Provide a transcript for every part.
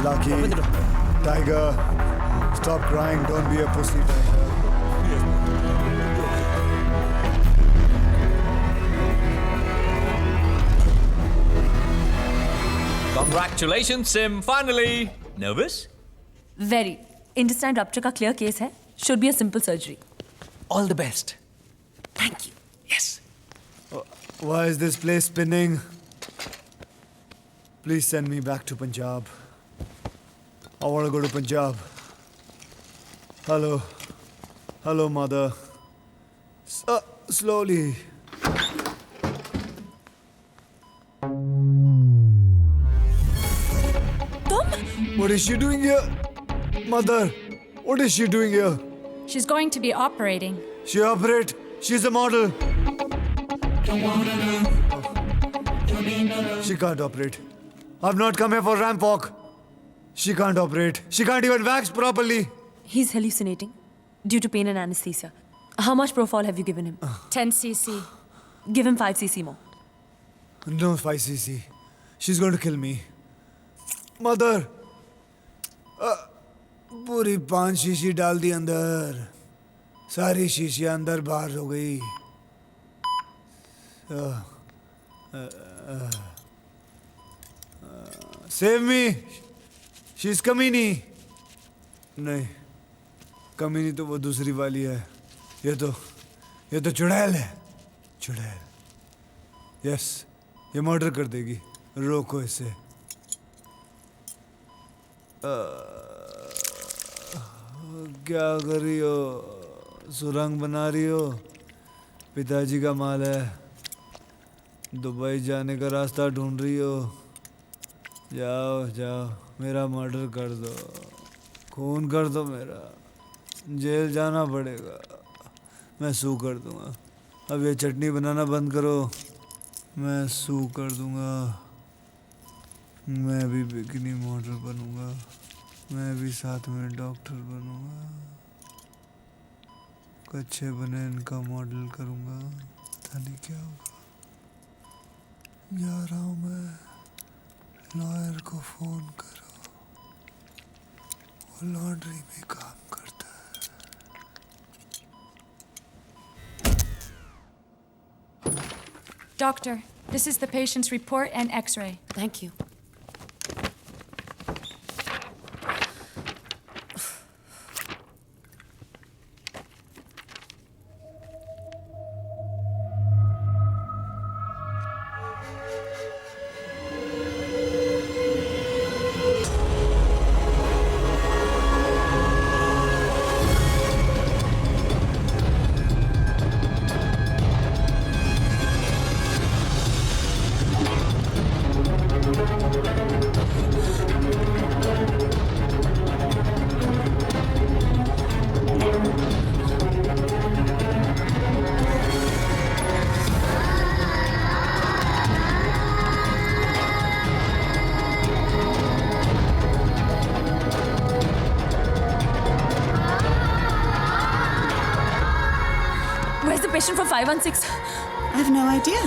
Lucky. Open the door. Tiger, stop crying. Don't be a pussy, Tiger. Congratulations, Sim. Finally. Nervous? Very. Intestine rupture का clear case है. Should be a simple surgery. All the best. Thank you. Yes. Why is this place spinning? Please send me back to Punjab. I want to go to Punjab. Hello. Hello, mother. Slowly. What is she doing here? Mother, what is she doing here? She's going to be operating. She operate. She's a model. She can't operate. I've not come here for ramp walk. She can't operate. She can't even wax properly. He's hallucinating due to pain and anesthesia. How much Propofol have you given him? 10 cc. Give him 5 cc more. No 5cc. She's going to kill me. Mother. पूरी 5 शीशी डाल दी अंदर. सारी शीशियां अंदर बाहर हो गई. Save me. She's Kamini. नहीं, कमीनी तो वो दूसरी वाली है. ये तो चुड़ैल है. चुड़ैल. यस, ये मर्डर कर देगी. रोको इसे. क्या कर रही हो? सुरंग बना रही हो? पिताजी का माल है. दुबई जाने का रास्ता ढूंढ रही हो? जाओ जाओ, मेरा मर्डर कर दो. खून कर दो मेरा. जेल जाना पड़ेगा. मैं सू कर दूंगा. अब ये चटनी बनाना बंद करो. मैं सू कर दूंगा. मैं भी बिकनी मॉडल बनूंगा. मैं भी साथ में डॉक्टर बनूंगा. कच्चे बने इनका मॉडल करूंगा. पता नहीं क्या होगा. जा रहा हूं मैं. लॉयर को फोन करो. वो लॉन्ड्री में काम करता है. Doctor, this is the patient's report and x-ray. Thank you. Where's the patient for 516? I have no idea.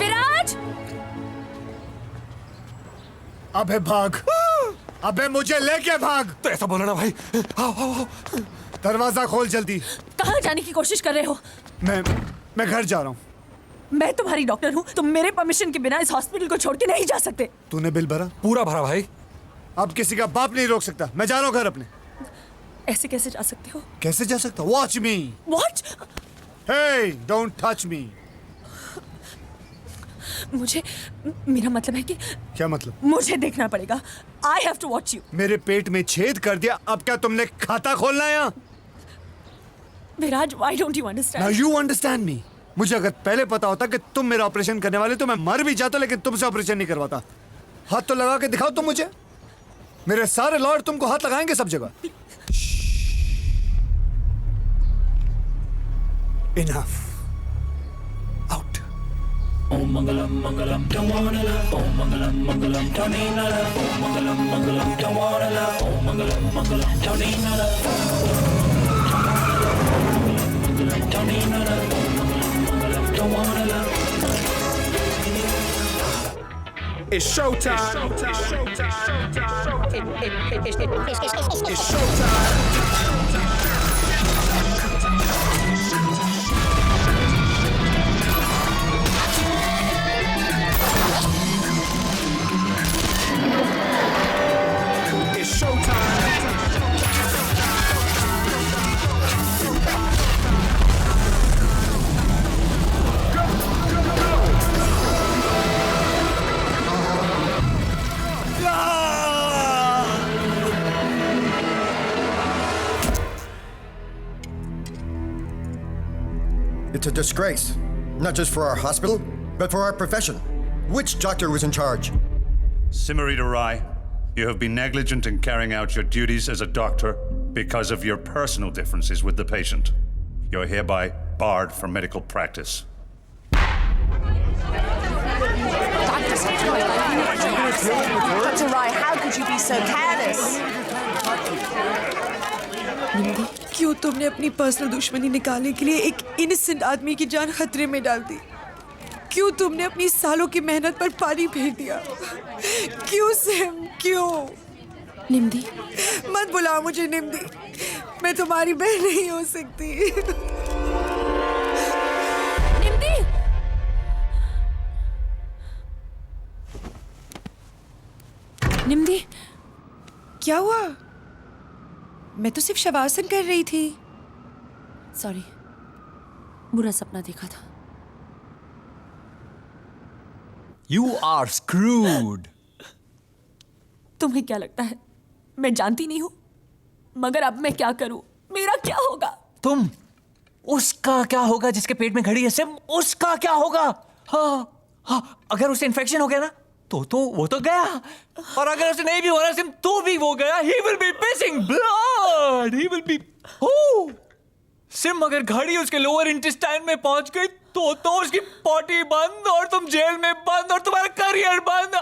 Viraj! अबे भाग. अबे मुझे लेके भाग. तो ऐसा बोलो ना भाई. आओ आओ आओ. दरवाजा खोल जल्दी. कहाँ जाने की कोशिश कर रहे हो? मैं घर जा रहा हूँ. मैं तुम्हारी डॉक्टर हूँ. तुम मेरे परमिशन के बिना इस हॉस्पिटल को छोड़ के नहीं जा सकते. तूने बिल भरा? पूरा भरा भाई. अब किसी का बाप नहीं रोक सकता. मैं जा रहा हूँ घर अपने. ऐसे कैसे जा सकते हो? कैसे जा सकता? Watch me. What? Hey, don't touch me. मुझे, मेरा मतलब है कि क्या मतलब? मुझे देखना पड़ेगा. I have to watch you. मेरे पेट में छेद कर दिया. अब क्या तुमने खाता खोलना है यहाँ? विराज, why don't you Now understand? you understand me. मुझे अगर पहले पता होता कि तुम मेरा ऑपरेशन करने वाले तो मैं मर भी जाता, लेकिन तुमसे ऑपरेशन नहीं करवाता. हाथ तो लगा के दिखाओ तुम मुझे. मेरे सारे लॉयर तुमको हाथ लगाएंगे सब जगह. Enough. Out. It's showtime. It's showtime. It's showtime. It's a disgrace, not just for our hospital, but for our profession. Which doctor was in charge? Simmerita Rai, you have been negligent in carrying out your duties as a doctor because of your personal differences with the patient. You're hereby barred from medical practice. Dr. Rai, how could you be so callous? क्यों तुमने अपनी personal दुश्मनी निकालने के लिए एक innocent आदमी की जान खतरे में डाल दी? क्यों तुमने अपनी सालों की मेहनत पर पानी फेर दिया? क्यों सिम, क्यों? निम्दी, मत बुलाओ मुझे निम्दी। मैं तुम्हारी बहन नहीं हो सकती। निम्दी, निम्दी, क्या हुआ? मैं तो सिर्फ शवासन कर रही थी। सॉरी, बुरा सपना देखा था। You are screwed. तुम्हें क्या लगता है मैं जानती नहीं हूं? मगर अब मैं क्या करूं? मेरा क्या होगा? तुम उसका क्या होगा जिसके पेट में घड़ी है सिम? उसका क्या होगा? हाँ, अगर उसे इन्फेक्शन हो गया ना तो वो तो गया, और अगर उसे नहीं भी हो रहा सिम तो भी वो गया। He will be pissing blood. He will be SIM अगर घड़ी उसके लोअर इंटेस्टाइन में पहुंच गई तो उसकी पॉटी बंद और तुम जेल में बंद और तुम्हारा करियर बंद।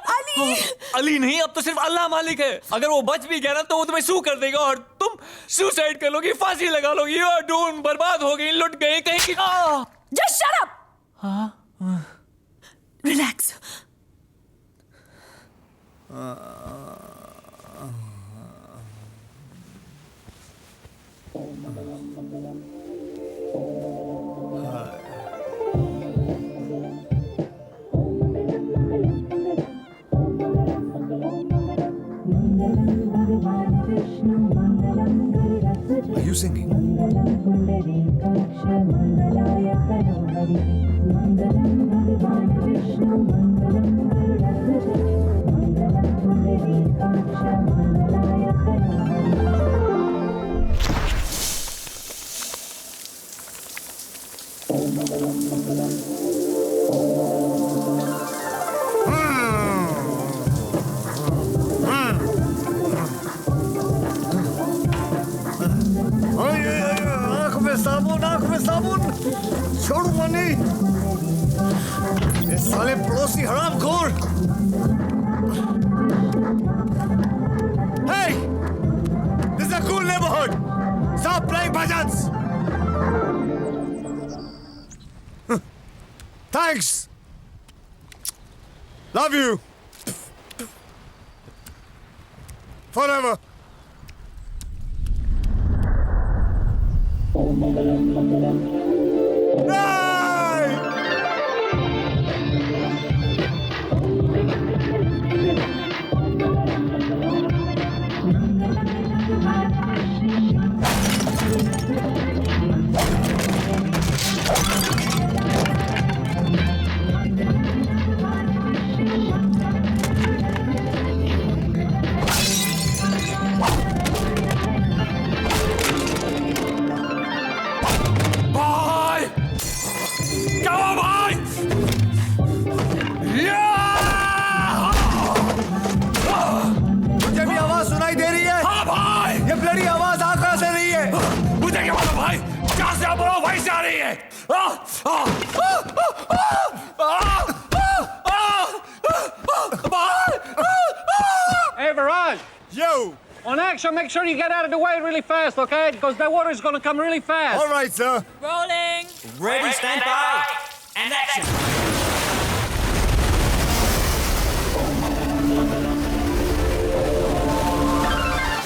अली नहीं, अब तो सिर्फ अल्लाह मालिक है। अगर वो बच भी गया ना तो वो तुम्हें सू कर देगा और तुम सुसाइड कर लोगी, फांसी लगा लोगी। यू आर डून, बर्बाद हो गई, लुट गई कहीं की। Just shut up. Relax. Are you singing? आंख में साबुन। छोड़ू मनी, ये साले पड़ोसी हरामखोर। Hey, this is a cool neighborhood. Stop playing bhajans. Thanks. Love you. Forever. भाई, क्या से आप भाई जा रही है? Viraj. Yo! On action, make sure you get out of the way really fast, okay? Because that water is going to come really fast. All right, sir. Rolling. Ready, stand by, and action.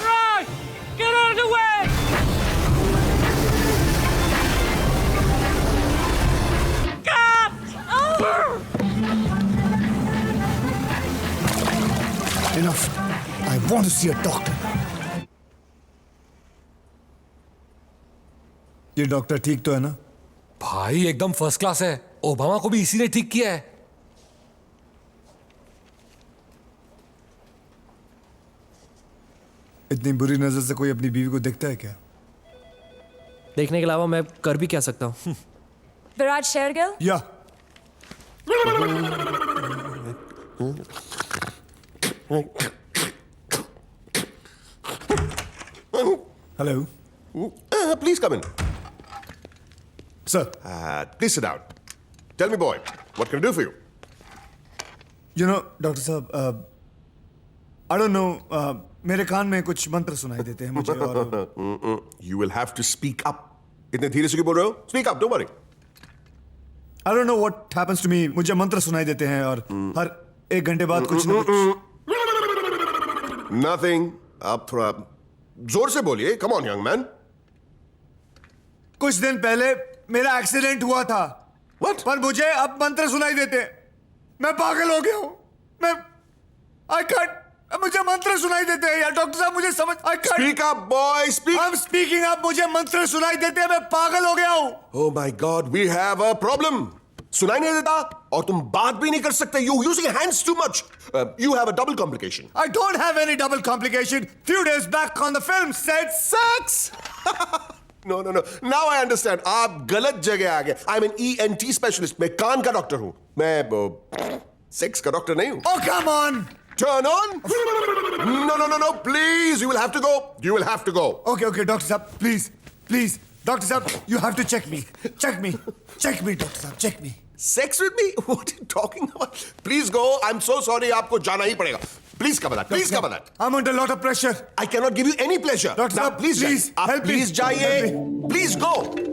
Viraj, get out of the way! Cut! Enough. I want to see a doctor. ये doctor ठीक तो है ना? भाई एकदम first class है। Obama को भी इसी ने ठीक किया है। इतनी बुरी नजर से कोई अपनी बीवी को देखता है क्या? देखने के अलावा मैं कर भी क्या सकता हूँ? Viraj Shergill? या hello Please come in. Sir, Please sit down. Tell me, boy, what can I do for you? You know doctor साहब, आई डोंट नो, मेरे कान में कुछ मंत्र सुनाई देते हैं मुझे और You will have to speak up. इतने धीरे से क्यों बोल रहे हो? Speak up, don't worry. I don't know what happens to me, मुझे मंत्र सुनाई देते हैं और हर 1 घंटे बाद कुछ ना कुछ। Nothing. आप थोड़ा जोर से बोलिए. Come on, young man. कुछ दिन पहले मेरा एक्सीडेंट हुआ था। What? पर मुझे अब मंत्र सुनाई देते हैं। मैं पागल हो गया हूं। मैं आई कांट, मुझे मंत्र सुनाई देते हैं यार डॉक्टर साहब, मुझे समझ I can't. Speak up, boy. Speak. I'm speaking up, मुझे मंत्र सुनाई देते हैं, मैं पागल हो गया हूं। Oh my God, we have a problem. सुनाई नहीं देता और तुम बात भी नहीं कर सकते. You using your hands too much. You have a double complication. I don't have any double complication. Few days back on the film said sex. No. Now I understand. आप गलत जगह आ गए. I'm an ENT specialist. मैं कान का doctor हूँ. मैं sex का doctor नहीं हूँ. Oh come on. Turn on. No. Please, you will have to go. You will have to go. Okay, doctor साहब, please, doctor साहब, you have to check me, doctor साहब, check me. Sex with me? What are you talking about? Please go. I'm so sorry. आपको जाना ही पड़ेगा. Please cover that. Please cover that. I'm under a lot of pressure. I cannot give you any pleasure. Doctor Now, साहब, please help me. please जाइए. Please go. Can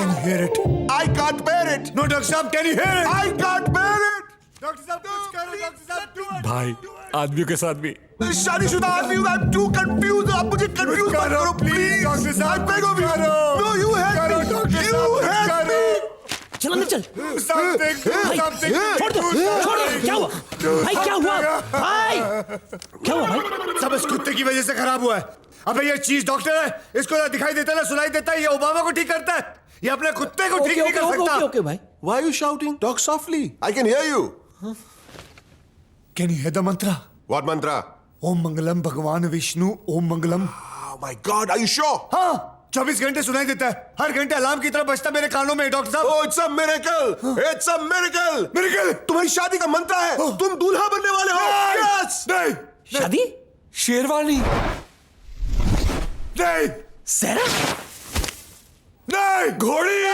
you hear it? I can't bear it. No, doctor साहब, can you hear it? I can't bear it. Doctor साहब कुछ करो, doctor साहब, do it. भाई आदमियों के साथ भी शादीशुदा आदमी हूँ. I'm too confused. आप मुझे confused मत करो. Please. डॉक्टर साहब, I beg of you. No, you help me. You help me. चल अंदर चल। Something. छोड़ दो। क्या हुआ? भाई क्या हुआ? भाई क्या हुआ भाई? सब इस कुत्ते की वजह से खराब हुआ है। अबे ये चीज डॉक्टर है, इसको ना दिखाई देता ना सुनाई देता है, ये ओबामा को ठीक करता है, ये अपने कुत्ते को ठीक नहीं कर सकता। ओके भाई। Why are you shouting? Talk softly. I can hear you. Can you hear the mantra? What mantra? ओम मंगलम भगवान विष्णु ओम मंगलम। Oh my God, are you sure? हाँ, 24 घंटे सुनाई देता है, हर घंटे अलार्म की तरह बजता मेरे कानों में डॉक्टर साहब। Oh, it's a miracle. It's a miracle. Miracle? तुम्हारी शादी का मंत्र है. तुम दूल्हा बनने वाले हो. Yes. नहीं, शादी? शेरवानी नहीं, सेरा? नहीं, घोड़ी।